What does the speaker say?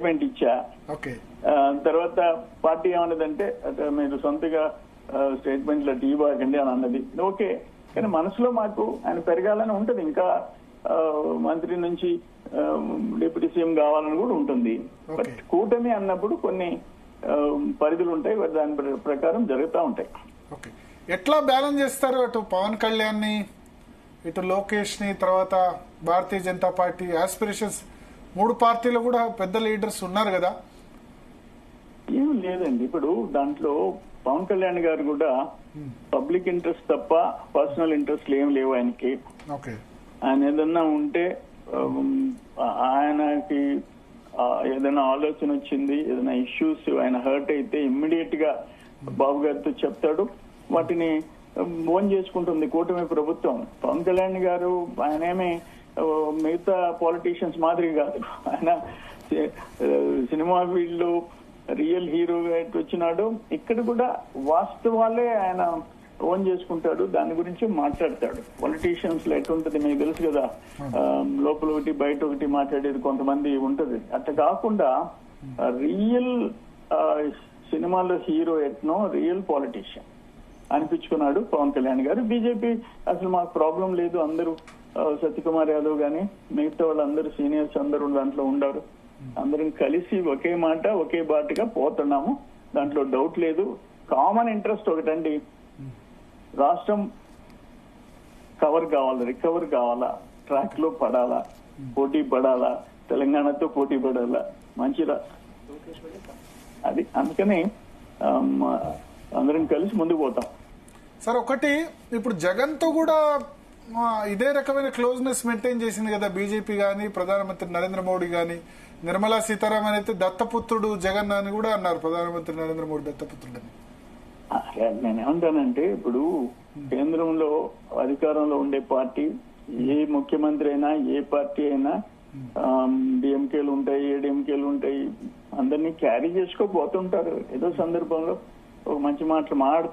Statement ఇచ్చా. తర్వాత party ఏమన్నదంటే మీరు సొంతగా స్టేట్మెంట్లో టీ బాగండి అని అన్నది. ఓకే, కానీ మనసులో మాకు ఆయన పెరగాలని ఉంటుంది. ఇంకా మంత్రి నుంచి డిప్యూటీ సీఎం కావాలని కూడా ఉంటుంది. బట్ కూటమి అన్నప్పుడు కొన్ని పరిధులు ఉంటాయి, దాని ప్రకారం జరుగుతూ ఉంటాయి. ఎట్లా బ్యాలెన్స్ చేస్తారు అటు పవన్ కళ్యాణ్ ని, ఇటు లోకేష్ ని, తర్వాత భారతీయ జనతా పార్టీ ఆస్పిరేషన్స్? మూడు పార్టీలు కూడా పెద్ద లీడర్స్ ఉన్నారు కదా. ఏం లేదండి, ఇప్పుడు దాంట్లో పవన్ కళ్యాణ్ గారు కూడా పబ్లిక్ ఇంట్రెస్ట్ తప్ప పర్సనల్ ఇంట్రెస్ట్లు ఏం లేవు ఆయనకి. ఆయన ఏదన్నా ఉంటే ఆయనకి ఏదైనా ఆలోచన వచ్చింది, ఏదైనా ఇష్యూస్ ఆయన హర్ట్ అయితే ఇమ్మీడియట్ గా బాబు గారితో చెప్తాడు. వాటిని ఓన్ చేసుకుంటుంది కూటమి ప్రభుత్వం. పవన్ కళ్యాణ్ గారు ఆయనేమి మిగతా పాలిటీషియన్స్ మాదిరి కాదు. ఆయన సినిమా ఫీల్డ్ లో రియల్ హీరోగా వచ్చినాడు. ఇక్కడ కూడా వాస్తవాలే ఆయన ఓన్ చేసుకుంటాడు, దాని గురించి మాట్లాడతాడు. పొలిటీషియన్స్ లో ఎట్లుంటది మీకు తెలుసు కదా, లోపల ఒకటి బయట ఒకటి మాట్లాడేది కొంతమంది ఉంటది. అట్లా కాకుండా రియల్ సినిమాలో హీరో ఎట్నో రియల్ పాలిటీషియన్ అనిపించుకున్నాడు పవన్ కళ్యాణ్ గారు. బీజేపీ అసలు మాకు ప్రాబ్లం లేదు, అందరూ సత్యకుమార్ యాదవ్ గాని మిగతా వాళ్ళందరూ సీనియర్స్ అందరూ దాంట్లో ఉండారు. అందరం కలిసి ఒకే మాట ఒకే బాటగా పోతున్నాము, దాంట్లో డౌట్ లేదు. కామన్ ఇంట్రెస్ట్ ఒకటండి, రాష్ట్రం కవర్ కావాలా, రికవర్ కావాలా, ట్రాక్ లో పడాలా, పోటీ పడాలా, తెలంగాణతో పోటీ పడాలా, మంచిదా అది. అందుకని అందరం కలిసి ముందుకు పోతాం. సార్ ఒకటి, ఇప్పుడు జగన్ తో కూడా ఇదే రకమైన క్లోజ్నెస్ మెయింటైన్ చేసింది కదా బీజేపీ గాని, ప్రధానమంత్రి నరేంద్ర మోడీ గాని. నిర్మలా సీతారామన్ అయితే దత్తపుత్రుడు జగన్ అని కూడా అన్నారు, ప్రధానమంత్రి నరేంద్ర మోడీ దత్తపుత్రుడని. నేనేమంటానంటే, ఇప్పుడు కేంద్రంలో అధికారంలో ఉండే పార్టీ ఏ ముఖ్యమంత్రి అయినా ఏ పార్టీ అయినా డిఎంకేలు ఉంటాయి, ఏడీఎంకేలు ఉంటాయి, అందరినీ క్యారీ చేసుకోపోతుంటారు. ఏదో సందర్భంలో ఒక మంచి మాటలు మాట్లాడుతూ